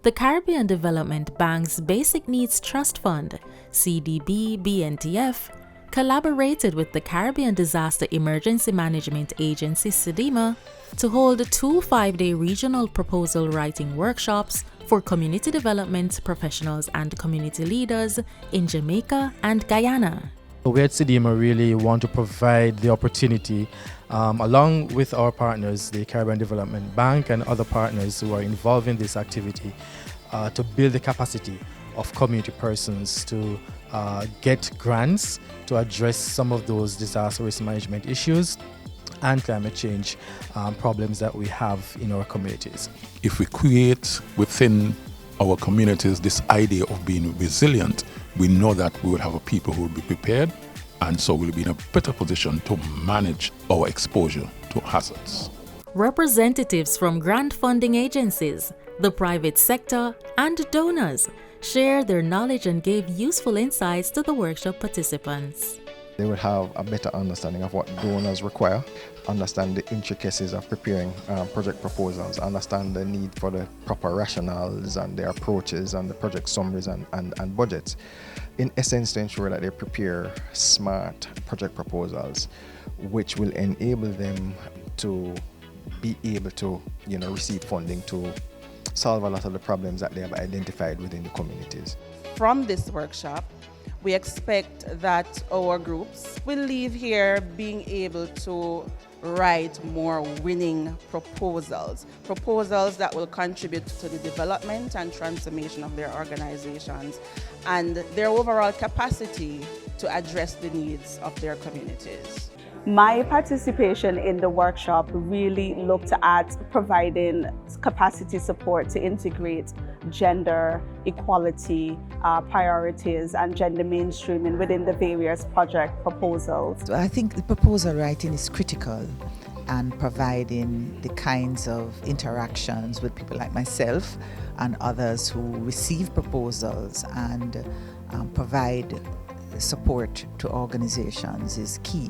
The Caribbean Development Bank's Basic Needs Trust Fund, CDB BNTF, collaborated with the Caribbean Disaster Emergency Management Agency CDEMA to hold 2 5-day regional proposal writing workshops for community development professionals and community leaders in Jamaica and Guyana. We at CDEMA really want to provide the opportunity, along with our partners, the Caribbean Development Bank and other partners who are involved in this activity, to build the capacity of community persons to get grants to address some of those disaster risk management issues and climate change problems that we have in our communities. If we create within our communities this idea of being resilient, we know that we will have a people who will be prepared, and so we'll be in a better position to manage our exposure to hazards. Representatives from grant funding agencies, the private sector, and donors shared their knowledge and gave useful insights to the workshop participants. They would have a better understanding of what donors require, understand the intricacies of preparing project proposals, understand the need for the proper rationales and their approaches and the project summaries and budgets. In essence, to ensure that they prepare smart project proposals, which will enable them to be able to receive funding to solve a lot of the problems that they have identified within the communities. From this workshop, we expect that our groups will leave here being able to write more winning proposals that will contribute to the development and transformation of their organizations and their overall capacity to address the needs of their communities. My participation in the workshop really looked at providing capacity support to integrate gender equality priorities and gender mainstreaming within the various project proposals. I think the proposal writing is critical, and providing the kinds of interactions with people like myself and others who receive proposals and provide support to organizations is key.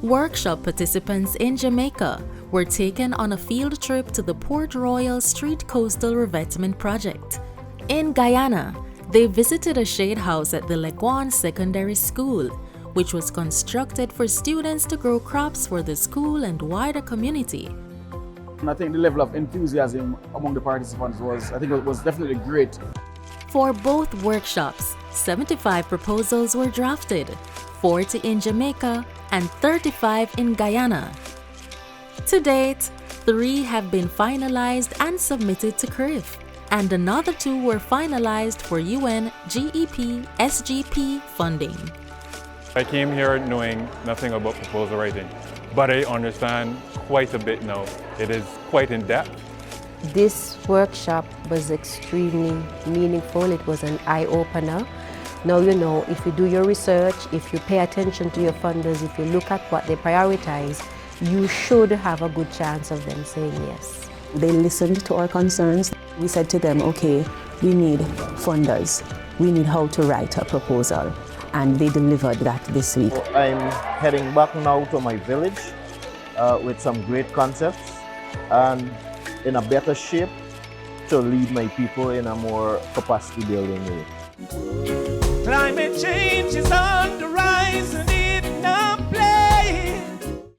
Workshop participants in Jamaica were taken on a field trip to the Port Royal Street Coastal Revetment Project. In Guyana, they visited a shade house at the Leguan Secondary School, which was constructed for students to grow crops for the school and wider community. I think the level of enthusiasm among the participants was definitely great. For both workshops, 75 proposals were drafted, 40 in Jamaica and 35 in Guyana. To date, 3 have been finalized and submitted to CRIF, and another 2 were finalized for UN GEP SGP funding. I came here knowing nothing about proposal writing, but I understand quite a bit now. It is quite in depth. This workshop was extremely meaningful. It was an eye-opener. Now you know, if you do your research, if you pay attention to your funders, if you look at what they prioritize, you should have a good chance of them saying yes. They listened to our concerns. We said to them, okay, we need funders. We need how to write a proposal. And they delivered that this week. I'm heading back now to my village with some great concepts and in a better shape to lead my people in a more capacity building way. Climate change is on the rise.